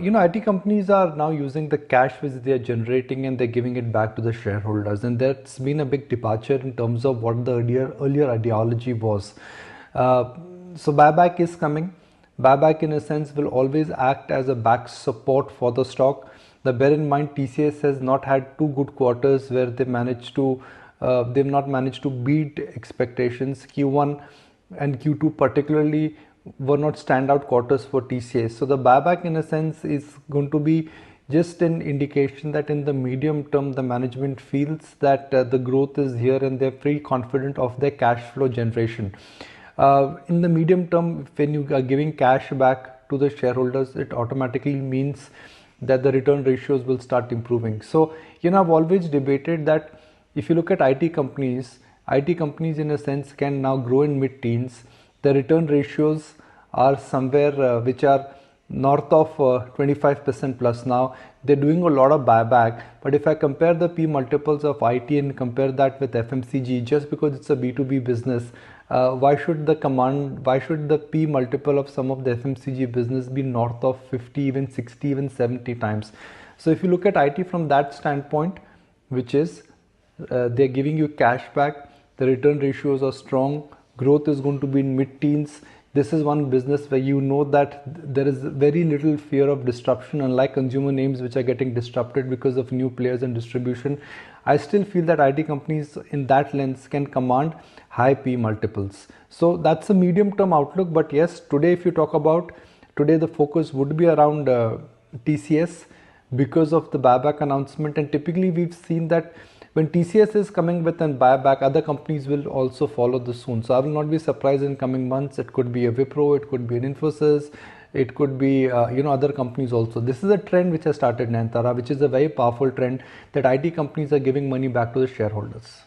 IT companies are now using the cash which they are generating and they're giving it back to the shareholders, and that's been a big departure in terms of what the earlier ideology was. So buyback is coming. Buyback in a sense will always act as a back support for the stock. Now bear in mind TCS has not had two good quarters where they've not managed to beat expectations. Q1 and Q2 particularly were not standout quarters for TCS. So the buyback in a sense is going to be just an indication that in the medium term the management feels that the growth is here and they're pretty confident of their cash flow generation. In the medium term, when you are giving cash back to the shareholders, it automatically means that the return ratios will start improving. So, I've always debated that if you look at IT companies in a sense can now grow in mid-teens. The return ratios are somewhere which are north of 25% plus now. They're doing a lot of buyback, but if I compare the P multiples of IT and compare that with FMCG, just because it's a B2B business, why should the P multiple of some of the FMCG business be north of 50, even 60, even 70 times? So if you look at IT from that standpoint, which is they're giving you cash back, the return ratios are strong, growth is going to be in mid-teens. This is one business where that there is very little fear of disruption, unlike consumer names which are getting disrupted because of new players and distribution. I still feel that IT companies in that lens can command high P multiples. So that's a medium term outlook. But yes, today if you talk about, today the focus would be around TCS because of the buyback announcement, and typically we've seen that when TCS is coming with a buyback, other companies will also follow this soon. So I will not be surprised in coming months. It could be a Wipro, it could be an Infosys, it could be other companies also. This is a trend which has started, Nayantara, which is a very powerful trend that IT companies are giving money back to the shareholders.